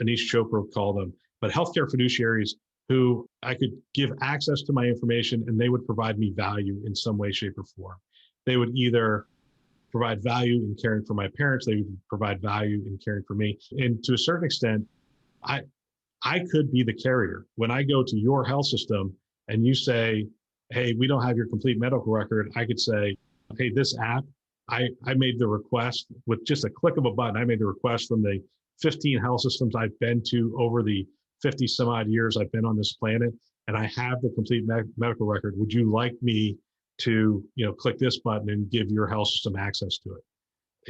Anish Chopra would call them, but healthcare fiduciaries who I could give access to my information and they would provide me value in some way, shape, or form. They would either provide value in caring for my parents, they would provide value in caring for me. And to a certain extent, I could be the carrier. When I go to your health system and you say, hey, we don't have your complete medical record, I could say, hey, this app, I made the request with just a click of a button. I made the request from the 15 health systems I've been to over the 50 some odd years I've been on this planet, and I have the complete medical record. Would you like me to, click this button and give your health system access to it?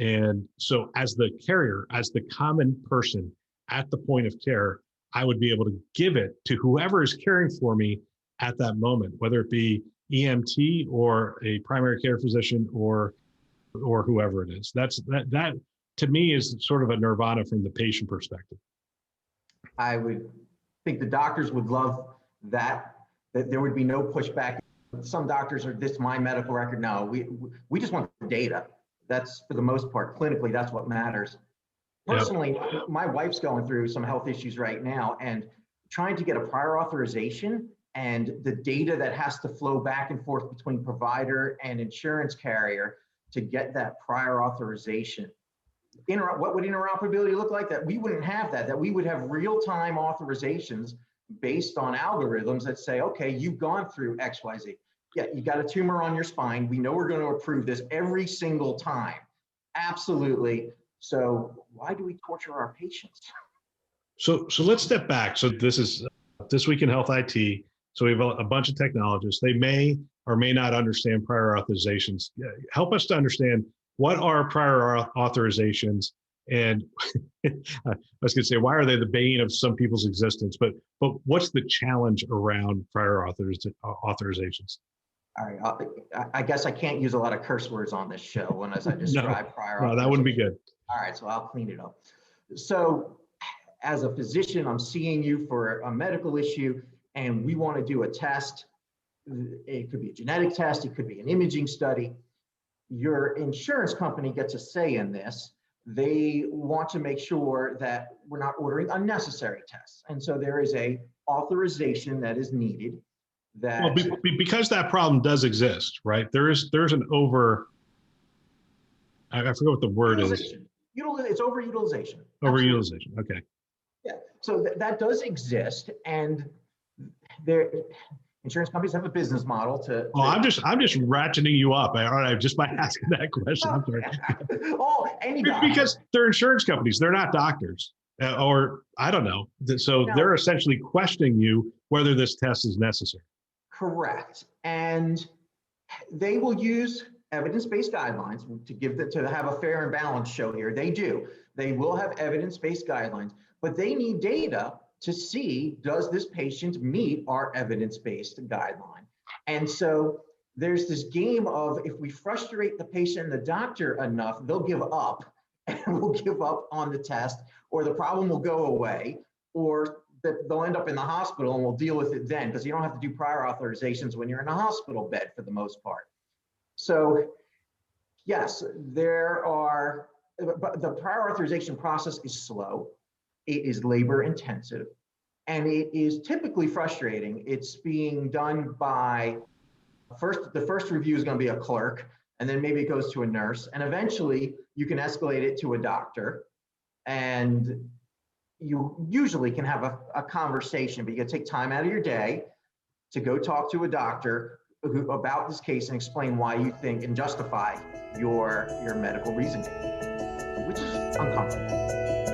And so as the carrier, as the common person at the point of care, I would be able to give it to whoever is caring for me at that moment, whether it be EMT or a primary care physician or whoever it is. That to me is sort of a nirvana from the patient perspective. I would think the doctors would love that there would be no pushback. Some doctors are, this is my medical record. No, we just want the data. That's, for the most part, clinically, that's what matters. Personally, yep. My wife's going through some health issues right now, and trying to get a prior authorization and the data that has to flow back and forth between provider and insurance carrier to get that prior authorization. What would interoperability look like? That we wouldn't have that we would have real-time authorizations based on algorithms that say, okay, you've gone through XYZ. Yeah, you got a tumor on your spine. We know we're going to approve this every single time. Absolutely. So why do we torture our patients? So let's step back. So this is This Week in Health IT. So we have a bunch of technologists. They may or may not understand prior authorizations. Help us to understand, what are prior authorizations? And I was going to say, why are they the bane of some people's existence? But what's the challenge around prior authorizations? All right, I guess I can't use a lot of curse words on this show as I describe prior authorizations. No, that wouldn't be good. All right, so I'll clean it up. So as a physician, I'm seeing you for a medical issue, and we want to do a test. It could be a genetic test, it could be an imaging study. Your insurance company gets a say in this. They want to make sure that we're not ordering unnecessary tests. And so there is a authorization that is needed. Because that problem does exist, right? There's an I forget what the word is. It's overutilization. Overutilization, okay. Yeah, so that does exist, and insurance companies have a business model to. Oh, I'm just ratcheting you up. Just by asking that question. I'm sorry. Because they're insurance companies, they're not doctors, or I don't know. So they're essentially questioning you whether this test is necessary. Correct, and they will use evidence-based guidelines to have a fair and balanced show here. They do. They will have evidence-based guidelines, but they need data to see, does this patient meet our evidence-based guideline? And so there's this game of, if we frustrate the patient and the doctor enough, they'll give up and we'll give up on the test, or the problem will go away, or they'll end up in the hospital and we'll deal with it then, because you don't have to do prior authorizations when you're in a hospital bed for the most part. So yes, but the prior authorization process is slow. It is labor intensive, and it is typically frustrating. It's being done by the first review is going to be a clerk, and then maybe it goes to a nurse, and eventually you can escalate it to a doctor, and you usually can have a conversation, but you got to take time out of your day to go talk to a doctor about this case and explain why you think and justify your medical reasoning, which is uncomfortable.